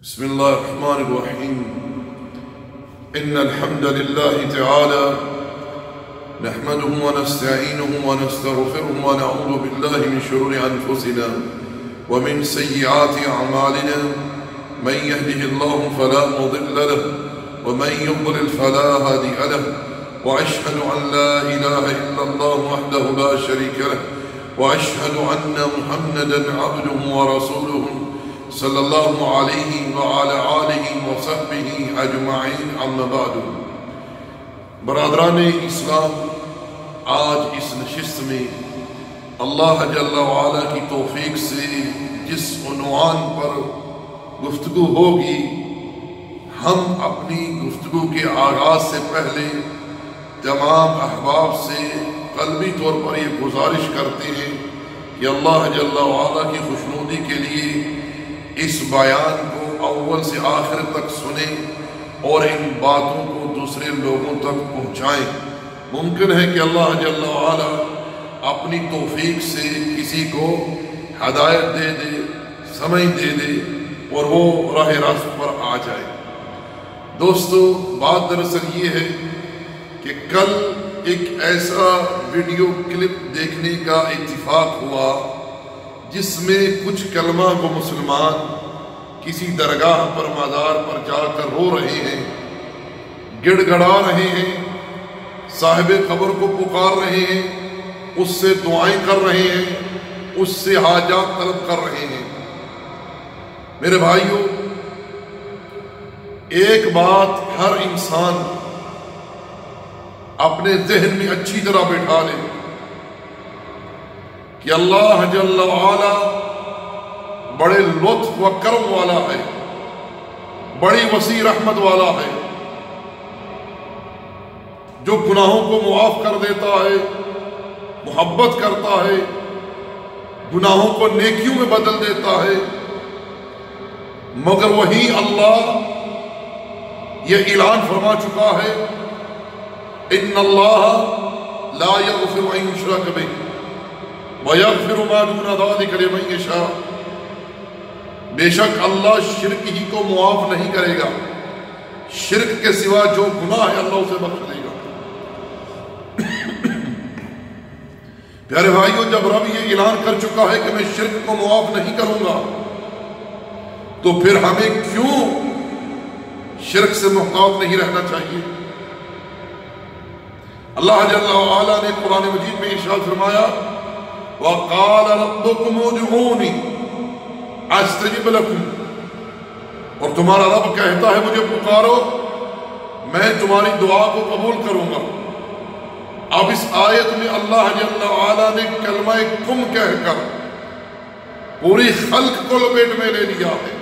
بسم الله الرحمن الرحيم. إن الحمد لله تعالى نحمده ونستعينه ونستغفره ونعوذ بالله من شرور أنفسنا ومن سيئات أعمالنا. من يهده الله فلا مضل له ومن يضلل فلا هادي له، وأشهد أن لا إله إلا الله وحده لا شريك له، وأشهد أن محمدا عبده ورسوله صلی اللہ علیہ وعلى آلہ وصحبہ اجمعین، اما بعد۔ برادران اسلام، آج اس نشست میں اللہ جل وعلا کی توفیق سے جس عنوان پر گفتگو ہوگی، ہم اپنی گفتگو کے آغاز سے پہلے تمام احباب سے قلبی طور پر یہ گزارش کرتے ہیں کہ اللہ جل وعلا کی خوشنودی کے لیے اس بیان کو اول سے آخر تک سنیں اور ان باتوں کو دوسرے لوگوں تک پہنچائیں۔ ممکن ہے کہ اللہ جل وعلا اپنی توفیق سے کسی کو ہدایت دے دے، سمجھ دے دے اور وہ راہ راست پر آ جائے۔ دوستو، بات دراصل یہ ہے کہ کل ایک ایسا ویڈیو کلپ دیکھنے کا اتفاق ہوا جس میں کچھ کلمہ کو مسلمان کسی درگاہ پر مزار پر جا کر رو رہے ہیں، گڑ گڑا رہے ہیں، صاحب قبر کو پکار رہے ہیں، اس سے دعائیں کر رہے ہیں، اس سے حاجات طلب کر رہے ہیں۔ میرے بھائیوں، ایک بات ہر انسان اپنے ذہن میں اچھی طرح بٹھا لے کہ اللہ جل وعلا بڑے لطف و کرم والا ہے، بڑی وسیع رحمت والا ہے، جو گناہوں کو معاف کر دیتا ہے، محبت کرتا ہے، گناہوں کو نیکیوں میں بدل دیتا ہے۔ مگر وہی اللہ یہ اعلان فرما چکا ہے، ان اللہ لا یغفر ان یشرک بہ وَيَغْفِرُ مَا دُونَ ذَلِكَ لِمَن يَشَاءُ۔ بے شک اللہ شرک ہی کو معاف نہیں کرے گا، شرک کے سوا جو گناہ ہے اللہ اسے بخش دے گا۔ پیارے بھائیوں، جب رب یہ اعلان کر چکا ہے کہ میں شرک کو معاف نہیں کروں گا، تو پھر ہمیں کیوں شرک سے محتاط نہیں رہنا چاہیے؟ اللہ جل وعلا نے قرآن مجید میں ارشاد فرمایا، وَقَالَ رَبُّكُمْ ادْعُونِي أَسْتَجِبْ لَكُمْ، اور تمہارا رب کہتا ہے مجھے پکارو، میں تمہاری دعا کو قبول کروں گا۔ اب اس آیت میں اللہ جل وعلا نے کلمہ کم کہہ کر پوری خلق کو لپیٹ میں لے لیا ہے،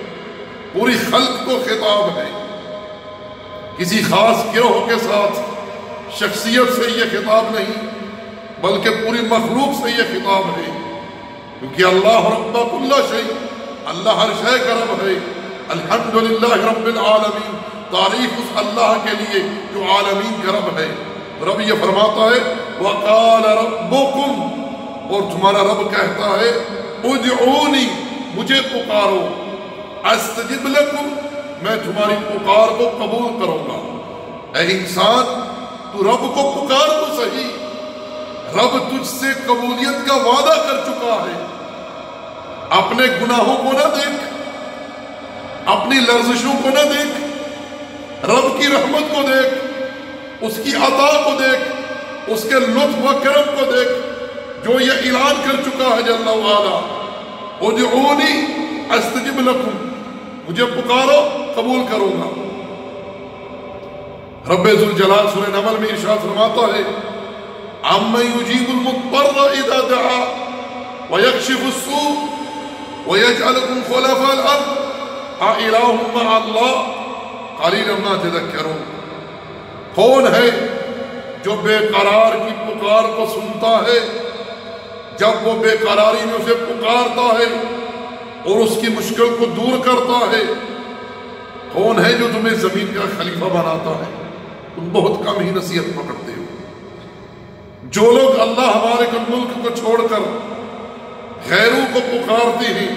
پوری خلق کو خطاب ہے، کسی خاص گروہ کے ساتھ شخصیت سے یہ خطاب نہیں بلکہ پوری مخلوق سے یہ خطاب ہے، کیونکہ اللہ رب کل شیء، اللہ ہر شے کا رب ہے۔ الحمدللہ رب العالمین، تعریف اس اللہ کے لیے جو عالمین کا رب ہے۔ رب یہ فرماتا ہے وَقَالَ رَبُّكُمْ، اور تمہارا رب کہتا ہے ادعونی، مجھے پکارو، استجب لکم، میں تمہاری پکار کو قبول کروں گا۔ اے انسان، تو رب کو پکار تو صحیح، رب تجھ سے قبولیت کا وعدہ کر چکا ہے۔ اپنے گناہوں کو نہ دیکھ، اپنی لرزشوں کو نہ دیکھ، رب کی رحمت کو دیکھ، اس کی عطا کو دیکھ، اس کے لطف و کرم کو دیکھ، جو یہ اعلان کر چکا ہے جل وعلا، ادعونی استجب لکم، مجھے پکارو قبول کروں گا۔ رب ذوالجلال سورہ نمل میں ارشاد فرماتا ہے عَمَّن يُجِيبُ الْمُضْطَرَّ إِذَا دَعَا وَيَكْشِفُ السُّوءَ وَيَجْعَلُكُمْ خُلَفَاءَ الْأَرْضِ أَإِلَٰهٌ مَّعَ اللَّهِ قَلِيلًا مَّا تَذَكَّرُونَ۔ کون ہے جو بے قرار کی پکار کو سنتا ہے جب وہ بے قراری میں اسے پکارتا ہے اور اس کی مشکل کو دور کرتا ہے؟ کون ہے جو تمہیں زمین کا خلیفہ بناتا ہے؟ تم بہت کم ہی نصیحت پکڑتے ہو۔ جو لوگ اللہ ہمارے ملک کو چھوڑ کر غیروں کو پکارتے ہیں،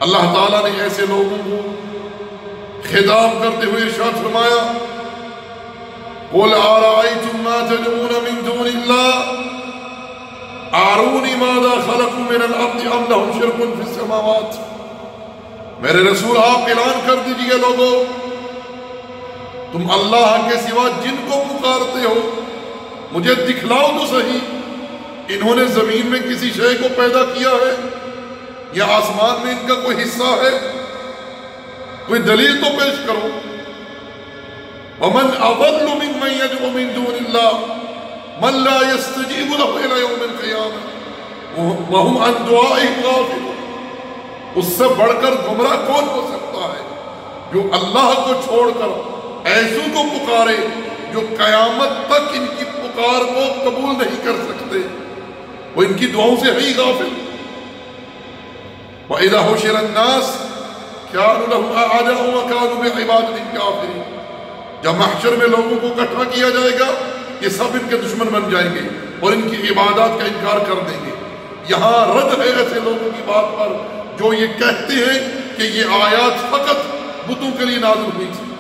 اللہ تعالیٰ نے ایسے لوگوں کو خطاب کرتے ہوئے ارشاد فرمایا قُلْ أَرَأَيْتُمْ مَا تَدْعُونَ مِن دُونِ اللَّهِ أَرُونِي مَاذَا خَلَقُوا مِنَ الْأَرْضِ أَمْ لَهُمْ شِرْكٌ فِي السَّمَاوَاتِ۔ میرے رسول آپ اعلان کر دیجئے لوگوں، تم اللہ کے سوا جن کو پکارتے ہو مجھے دکھلاؤ تو صحیح، انہوں نے زمین میں کسی شے کو پیدا کیا ہے یا آسمان میں ان کا کوئی حصہ ہے؟ کوئی دلیل تو پیش کرو۔ وَمَنْ أَضَلُّ مِمَّنْ يَدْعُو مِن دُونِ اللَّهِ مَنْ لَا يَسْتَجِيبُ لَهُ إِلَى يَوْمِ الْقِيَامَةِ وَهُمْ عَنْ دُعَائِهِمْ غَافِلُونَ۔ اس سے بڑھ کر گمراہ کون ہو سکتا ہے جو اللہ کو چھوڑ کر ایسوں کو پکارے جو قیامت تک ان کی پکار کو قبول نہیں کر سکتے، وہ ان کی دعاؤں سے ہی غافل۔ وَإِذَا حُشِرَ النَّاسُ كَانُوا لَهُمْ أَعْدَاءً وَكَانُوا بِعِبَادَتِهِمْ كَافِرِينَ۔ جب محشر میں لوگوں کو اکٹھا کیا جائے گا یہ سب ان کے دشمن بن جائیں گے اور ان کی عبادات کا انکار کر دیں گے۔ یہاں رد ہے ایسے لوگوں کی بات پر جو یہ کہتے ہیں کہ یہ آیات فقط بتوں کے لیے نازل ہوئی تھی۔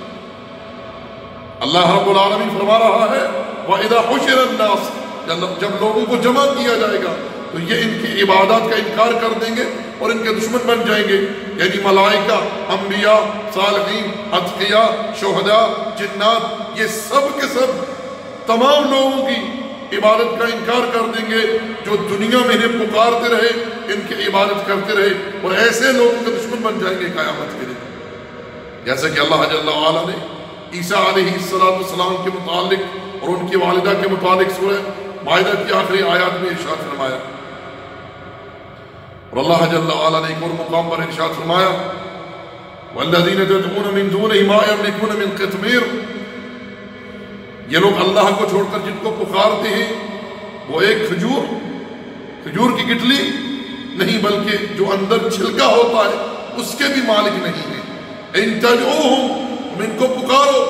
اللہ رب العالمین فرما رہا ہے وَإِذَا حُشِرَ النَّاسُ، جب لوگوں کو جمع کیا جائے گا تو یہ ان کی عبادات کا انکار کر دیں گے اور ان کے دشمن بن جائیں گے، یعنی ملائکہ، انبیاء، صالحین، اتقیاء، شہداء، جنات، یہ سب کے سب تمام لوگوں کی عبادت کا انکار کر دیں گے جو دنیا میں انہیں پکارتے رہے، ان کی عبادت کرتے رہے، اور ایسے لوگوں کے دشمن بن جائیں گے قیامت کے دن۔ جیسا کہ اللہ جل وعلا نے عیسیٰ علیہ السلام کے متعلق اور ان کی والدہ کے متعلق سورہ مائدہ کی آخری آیات میں ارشاد فرمایا، اور اللہ جل وعلا نے ایک اور مقام پر ارشاد فرمایا وَالَّذِينَ تَدْعُونَ مِن دُونِهِ مَا يَمْلِكُونَ مِن قِطْمِيرٍ۔ یہ لوگ اللہ کو چھوڑ کر جن کو پکارتے ہیں وہ ایک کھجور کی گٹلی نہیں بلکہ جو اندر چھلکا ہوتا ہے اس کے بھی مالک نہیں ہے۔ اِن تَدْعُوهُمْ، ان کو پکارو،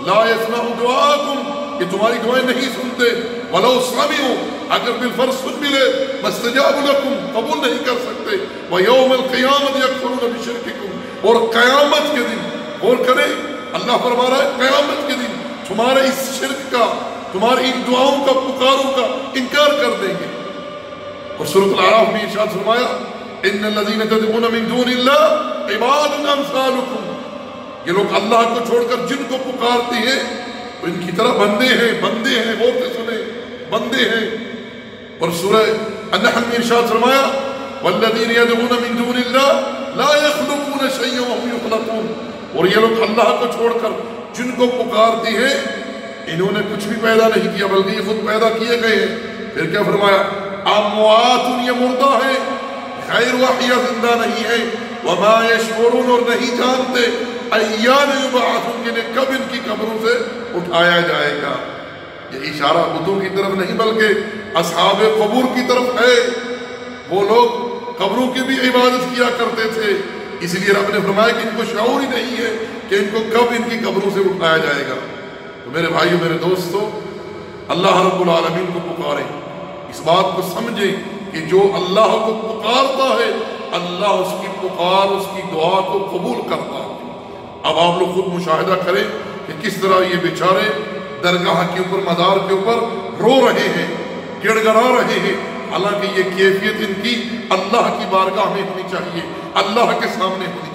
لا يَسْمَعُ دُعَاءَكُمْ، کہ تمہاری دعائیں نہیں سنتے، وَلَوْ سَمِعُوا، اگر بالفرض سن بھی لے، مَسْتَجَابُ لَكُمْ، قبول نہیں کر سکتے، وَيَوْمَ الْقِيَامَةِ يَكْفُرُونَ بِشِرْكِكُمْ، اور قیامت کے دن، غور کریں اللہ فرما رہا ہے قیامت کے دن تمہارے اس شرک کا، تمہاری ان دعاؤں کا، پکاروں کا انکار کر دیں گے۔ اور سورۃ الاعراف میں ارشاد فرمایا إِنَّ الَّذِينَ تَدْعُونَ مِن دُونِ اللَّهِ عِبَادٌ أَمْثَالُكُمْ، یہ لوگ اللہ کو چھوڑ کر جن کو پکارتے ہیں تو ان کی طرح بندے ہیں، غور سے سنیں، بندے ہیں۔ اور سورہ النحل میں ارشاد فرمایا وَالَّذِينَ يَدْعُونَ مِن دُونِ اللَّهِ لَا يَخْلُقُونَ شَيْئًا وَهُمْ يُخْلَقُونَ، اور یہ لوگ اللہ کو چھوڑ کر جن کو پکارتے ہیں انہوں نے کچھ بھی پیدا نہیں کیا بلکہ یہ خود پیدا کیے گئے ہیں۔ پھر کیا فرمایا اموات، یہ مردہ ہے، غیر واحیہ، زندہ نہیں ہے، وَمَا يَشْعُرُونَ، اور نہیں جانتے، ایان یبعثون، جنہیں کب ان کی قبروں سے اٹھایا جائے گا۔ یہ اشارہ بتوں کی طرف نہیں بلکہ اصحاب قبور کی طرف ہے۔ وہ لوگ قبروں کی بھی عبادت کیا کرتے تھے، اس لیے رب نے فرمایا کہ ان کو شعور ہی نہیں ہے کہ ان کو کب ان کی قبروں سے اٹھایا جائے گا۔ تو میرے بھائیو، میرے دوستو، اللہ رب العالمین کو پکاریں، اس بات کو سمجھیں کہ جو اللہ کو پکارتا ہے اللہ اس کی پکار، اس کی دعا کو قبول کرتا ہے۔ اب آپ لوگ خود مشاہدہ کریں کہ کس طرح یہ بیچارے درگاہ کے اوپر، مزار کے اوپر رو رہے ہیں، گڑ گڑا رہے ہیں، حالانکہ یہ کیفیت ان کی اللہ کی بارگاہ میں ہونی چاہیے، اللہ کے سامنے ہونی چاہیے۔